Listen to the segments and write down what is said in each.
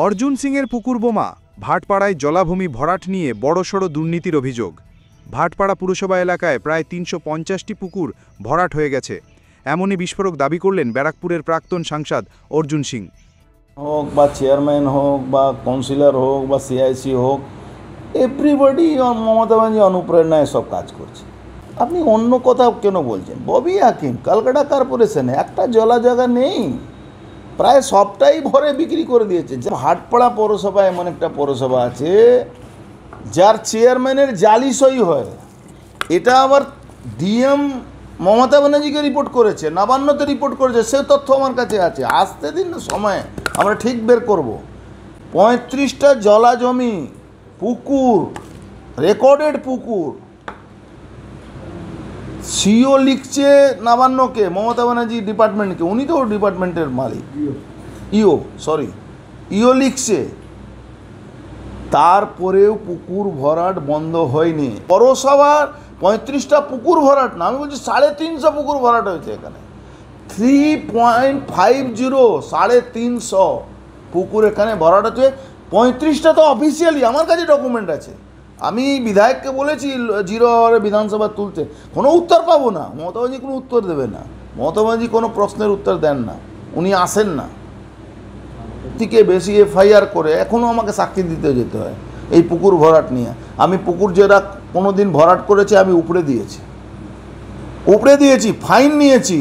অর্জুন সিংয়ের পুকুর বোমা, ভাটপাড়ায় জলাভূমি ভরাট নিয়ে বড়সড় দুর্নীতির অভিযোগ। ভাটপাড়া পুরসভা এলাকায় প্রায় ৩৫০টি পুকুর ভরাট হয়ে গেছে, এমনই বিস্ফোরক দাবি করলেন ব্যারাকপুরের প্রাক্তন সাংসদ অর্জুন সিং। হোক বা চেয়ারম্যান হোক বা কাউন্সিলর হোক বা সিআইসি হোক, এভরিবডি মমতা ব্যানার্জি অনুপ্রেরণায় সব কাজ করছে। আপনি অন্য কথা কেন বলছেন? ববি হাকিম ক্যালকাটা কর্পোরেশনে একটা জলা জায়গা নেই, প্রায় সবটাই ভরে বিক্রি করে দিয়েছে। ভাটপাড়া পৌরসভা এমন একটা পৌরসভা আছে যার চেয়ারম্যানের জালি সই হয়। এটা আবার ডিএম মমতা ব্যানার্জিকে রিপোর্ট করেছে, নবান্নতে রিপোর্ট করেছে, সে তথ্য আমার কাছে আছে। আসতে দিন না সময়, আমরা ঠিক বের করব। 35টা জলা জমি, পুকুর, রেকর্ডেড পুকুর। সিও লিখছে নবান্নকে, মমতা ব্যানার্জি ডিপার্টমেন্টকে, উনি তো ডিপার্টমেন্টের মালিক, ইও লিখছে। তারপরেও পুকুর ভরাট বন্ধ হয়নি। পৌরসভার 35টা পুকুর ভরাট না, আমি বলছি 350 পুকুর ভরাট হয়েছে এখানে। 3.50 350 পুকুর এখানে ভরাট হচ্ছে। 35টা তো অফিসিয়ালি আমার কাছে ডকুমেন্ট আছে। আমি বিধায়ককে বলেছি 0 আওয়ারে বিধানসভা তুলতে, কোনো উত্তর পাবো না। মমতা ব্যানার্জি কোনো উত্তর দেবে না, মমতা ব্যানার্জি কোনো প্রশ্নের উত্তর দেন না, উনি আসেন না। থেকে বেশি এফআইআর করে এখনও আমাকে সাক্ষী দিতে যেতে হয় এই পুকুর ভরাট নিয়ে। আমি পুকুর যেটা কোনো দিন ভরাট করেছে আমি উপড়ে দিয়েছি, ফাইন নিয়েছি,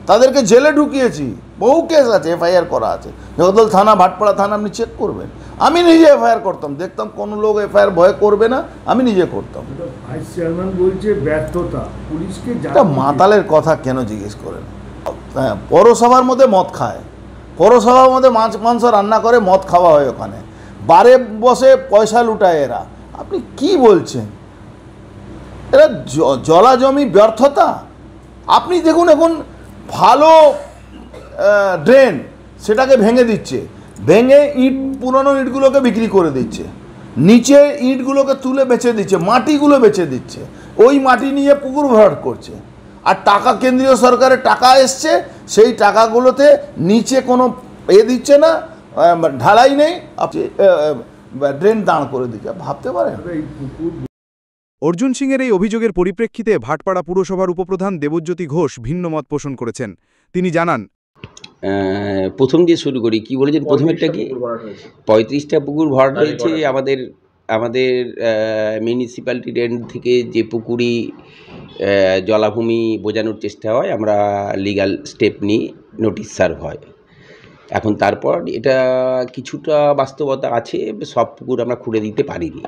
তাদেরকে জেলে ঢুকিয়েছি, বহু কেস আছে, এফআইআর করা আছে। জগদ্দল থানা, ভাটপাড়া থানা আপনি চেক করবেন। আমি নিজে এফআইআর করতাম, দেখতাম কোনো লোক এফআইআর ভয় করবে না, আমি নিজে করতাম। ভাইস চেয়ারম্যান বলছে ব্যর্থতা, পুলিশকে এটা মাতালের কথা কেন জিজ্ঞেস করেন? হ্যাঁ, পৌরসভার মধ্যে মদ খায়, পৌরসভার মধ্যে মাংস রান্না করে মদ খাওয়া হয়, ওখানে বারে বসে পয়সা লুটায় এরা। আপনি কি বলছেন? এরা জলা জমি ব্যর্থতা। আপনি দেখুন এখন ভালো ড্রেন, সেটাকে ভেঙে দিচ্ছে, ভেঙে ইট, পুরনো ইটগুলোকে বিক্রি করে দিচ্ছে, নিচে ইটগুলোকে তুলে বেচে দিচ্ছে, মাটিগুলো বেচে দিচ্ছে, ওই মাটি নিয়ে পুকুর ভরাট করছে। আর টাকা, কেন্দ্রীয় সরকারের টাকা এসছে, সেই টাকাগুলোতে নিচে কোনো দিচ্ছে না, ঢালাই নেই, ড্রেন দাঁড় করে দিচ্ছে। ভাবতে পারেন? অর্জুন সিংয়ের এই অভিযোগের পরিপ্রেক্ষিতে ভাটপাড়া পুরসভার উপপ্রধান দেবজ্যোতি ঘোষ ভিন্ন মত পোষণ করেছেন। তিনি জানান, প্রথম দিয়ে শুরু করি, কি বলেছেন প্রথমেরটা কি? 35টা পুকুর ভরাট হয়েছে। আমাদের মিউনিসিপ্যালিটি রেন্ট থেকে যে পুকুরি জলাভূমি বোঝানোর চেষ্টা হয়, আমরা লিগ্যাল স্টেপ নিই, নোটিশ সার্ভ হয়। এখন তারপর এটা কিছুটা বাস্তবতা আছে, সব পুকুর আমরা খুঁড়ে দিতে পারিনি।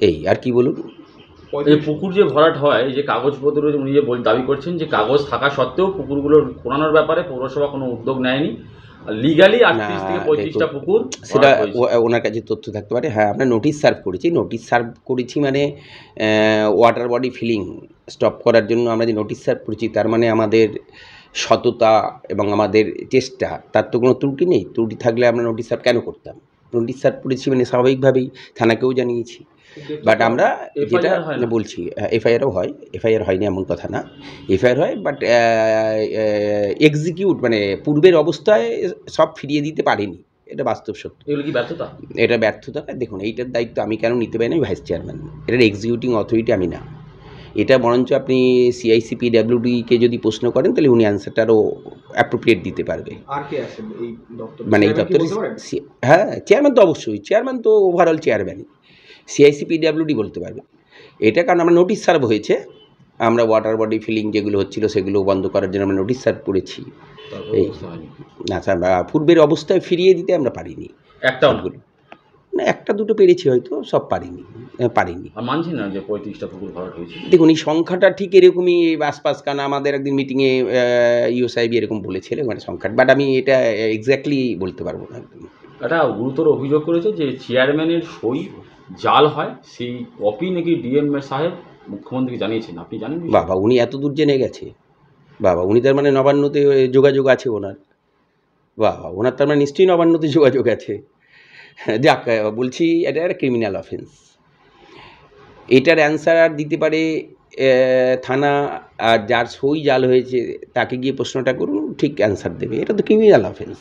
এই আর কি বলুন। এই পুকুর যে ভরাট হয়, যে কাগজপত্র উনি যে দাবি করছেন যে কাগজ থাকা সত্ত্বেও পুকুরগুলোর খোঁড়ানোর ব্যাপারে পৌরসভা কোনো উদ্যোগ নেয়নি, লিগালি 38 থেকে 35টা পুকুর, সেটা ওনার কাছে তথ্য থাকতে পারে। হ্যাঁ, আমরা নোটিশ সার্ভ করেছি, মানে ওয়াটার বডি ফিলিং স্টপ করার জন্য আমরা যে নোটিশ সার্ভ করেছি, তার মানে আমাদের সততা এবং আমাদের চেষ্টা, তার তো কোনো ত্রুটি নেই। ত্রুটি থাকলে আমরা নোটিশ সার্ভ কেন করতাম? নোটিশ সার্ভ করেছি মানে স্বাভাবিকভাবেই থানাকেও জানিয়েছি। বাট আমরা যেটা বলছি, এফআইআরও হয়, এফআইআর হয়নি এমন কথা না, এফআইআর হয়, বাট এক্সিকিউট মানে পূর্বের অবস্থায় সব ফিরিয়ে দিতে পারিনি, এটা বাস্তব সত্য। এগুলো কি ব্যর্থতা? এটা ব্যর্থতা। দেখুন, এইটার দায়িত্ব আমি কেন নিতে পারি না? ভাইস চেয়ারম্যান, এটার এক্সিকিউটিং অথরিটি আমি না। এটা বরঞ্চ আপনি সিআইসি পিডব্লিউডিকে যদি প্রশ্ন করেন, তাহলে উনি অ্যান্সারটা আরও অ্যাপ্রোপ্রিয়েট দিতে পারবে। মানে এই দপ্তরে, হ্যাঁ, চেয়ারম্যান তো অবশ্যই, চেয়ারম্যান তো ওভারঅল চেয়ারম্যানই, সিআইসি পিডব্লিউডি বলতে পারবে এটা। কারণ আমরা নোটিশ সার্ভ হয়েছে, আমরা ওয়াটার বডি ফিলিং যেগুলো হচ্ছিল সেগুলো বন্ধ করার জন্য আমরা নোটিশ সার্ভ করেছি। এই না, আমরা পূর্বের অবস্থায় ফিরিয়ে দিতে আমরা পারিনি। একটাগুলো না, একটা দুটো পেরেছি হয়তো, সব পারিনি। মানছি না যে 35টা পুকুর ভরাট হয়েছে। দেখুন, এই সংখ্যাটা ঠিক এরকমই আশপাশ, কারণ আমাদের একদিন মিটিংয়ে ইউ সাহেব এরকম বলেছিলেন মানে সংখ্যাটা, বাট আমি এটা এক্স্যাক্টলি বলতে পারবো না। একদম একটা গুরুতর অভিযোগ করেছে যে চেয়ারম্যানের সই জাল হয়, সেই কপি নাকি ডিএম সাহেব মুখ্যমন্ত্রীকে জানিয়েছেন। আপনি জানেন? বাবা, উনি এত দূর জেনে গেছে? বাবা, উনি তার মানে নবান্নতে যোগাযোগ আছে ওনার? বাবা, ওনার তার মানে নিশ্চয়ই নবান্নতে যোগাযোগ আছে। যাক, বলছি এটা একটা ক্রিমিনাল অফেন্স। এটার অ্যান্সার আর দিতে পারে থানা, আর যার সই জাল হয়েছে তাকে গিয়ে প্রশ্নটা করুন, ঠিক অ্যান্সার দেবে। এটা তো ক্রিমিনাল অফেন্স।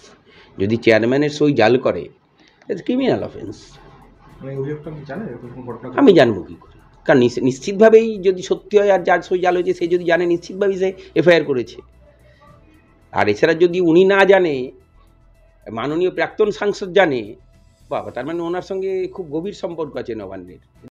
যদি চেয়ারম্যানের সই জাল করে ইটস ক্রিমিনাল অফেন্স। মানে অভিযোগটা আপনি জানেন এরকম কোনো ঘটনা? আমি জানবো কী করে? কারণ নিশ্চিতভাবেই যদি সত্যি হয় আর যার সই জাল হয়েছে সে যদি জানে, নিশ্চিতভাবেই সে এফআইআর করেছে। আর এছাড়া যদি উনি না জানে, মাননীয় প্রাক্তন সাংসদ জানে, বাবা, তার মানে ওনার সঙ্গে খুব গভীর সম্পর্ক আছে নবান্নের।